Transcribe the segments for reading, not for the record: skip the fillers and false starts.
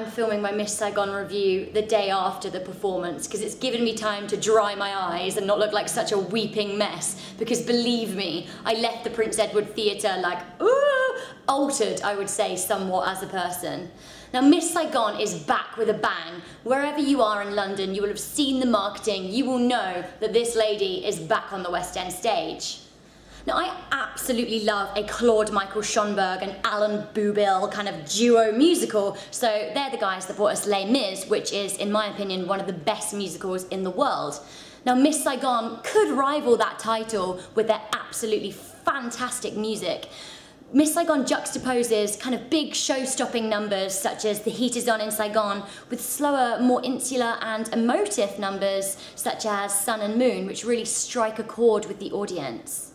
I'm filming my Miss Saigon review the day after the performance because it's given me time to dry my eyes and not look like such a weeping mess, because believe me, I left the Prince Edward Theatre like, ooh, altered, I would say, somewhat as a person. Now, Miss Saigon is back with a bang. Wherever you are in London, you will have seen the marketing. You will know that this lady is back on the West End stage. Now, I absolutely love a Claude-Michel Schonberg and Alain Boubil kind of duo musical, so they're the guys that brought us Les Mis, which is, in my opinion, one of the best musicals in the world. Now, Miss Saigon could rival that title with their absolutely fantastic music. Miss Saigon juxtaposes kind of big show-stopping numbers such as The Heat Is On in Saigon with slower, more insular and emotive numbers such as Sun and Moon, which really strike a chord with the audience.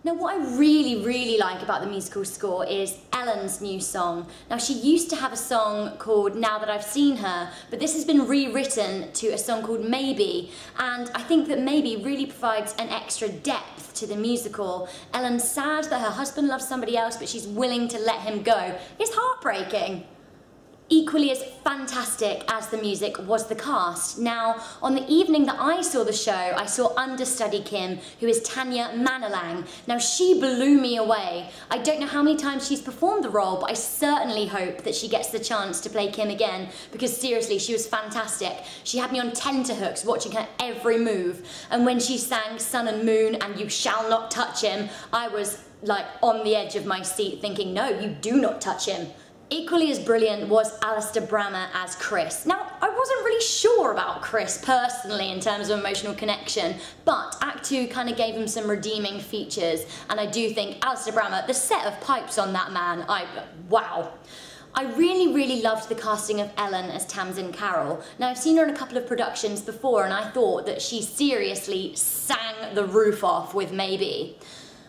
Now, what I really like about the musical score is Ellen's new song. Now, she used to have a song called Now That I've Seen Her, but this has been rewritten to a song called Maybe, and I think that Maybe really provides an extra depth to the musical. Ellen's sad that her husband loves somebody else, but she's willing to let him go. It's heartbreaking. Equally as fantastic as the music was the cast. Now, on the evening that I saw the show, I saw understudy Kim, who is Tanya Manalang. Now, she blew me away. I don't know how many times she's performed the role, but I certainly hope that she gets the chance to play Kim again, because seriously, she was fantastic. She had me on tenterhooks watching her every move, and when she sang Sun and Moon and You Shall Not Touch Him, I was like on the edge of my seat thinking, no, you do not touch him. Equally as brilliant was Alistair Brammer as Chris. Now, I wasn't really sure about Chris personally in terms of emotional connection, but Act 2 kind of gave him some redeeming features, and I do think Alistair Brammer, the set of pipes on that man, wow. I really loved the casting of Ellen as Tamsin Carroll. Now, I've seen her in a couple of productions before, and I thought that she seriously sang the roof off with Maybe.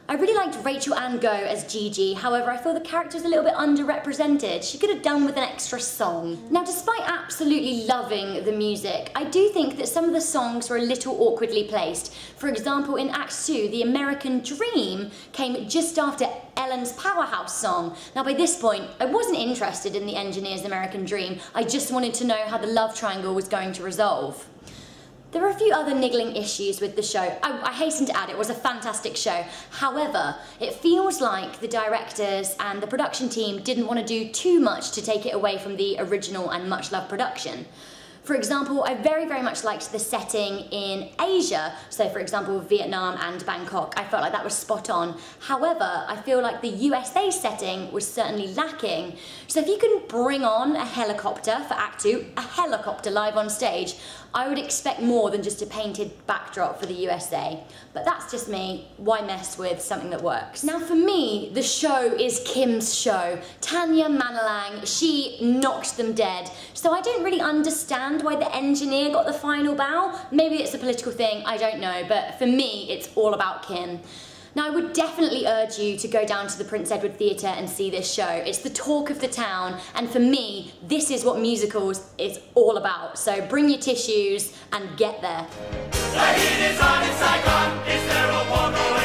I really liked Rachelle as Gigi, however I feel the character is a little bit underrepresented. She could have done with an extra song. Now, despite absolutely loving the music, I do think that some of the songs were a little awkwardly placed. For example, in Act 2, the American Dream came just after Ellen's Powerhouse song. Now, by this point, I wasn't interested in the Engineers' American Dream, I just wanted to know how the love triangle was going to resolve. There are a few other niggling issues with the show. I hasten to add, it was a fantastic show. However, it feels like the directors and the production team didn't want to do too much to take it away from the original and much-loved production. For example, I very much liked the setting in Asia, so for example Vietnam and Bangkok. I felt like that was spot on. However, I feel like the USA setting was certainly lacking. So if you can bring on a helicopter for Act 2, a helicopter live on stage, I would expect more than just a painted backdrop for the USA. But that's just me. Why mess with something that works? Now, for me, the show is Kim's show. Tanya Manalang, she knocked them dead. So I don't really understand why the engineer got the final bow. Maybe it's a political thing, I don't know. But for me, it's all about Kim. Now, I would definitely urge you to go down to the Prince Edward Theatre and see this show. It's the talk of the town, and for me, this is what musicals is all about. So bring your tissues and get there. The heat is on in Saigon. Is there a war going on?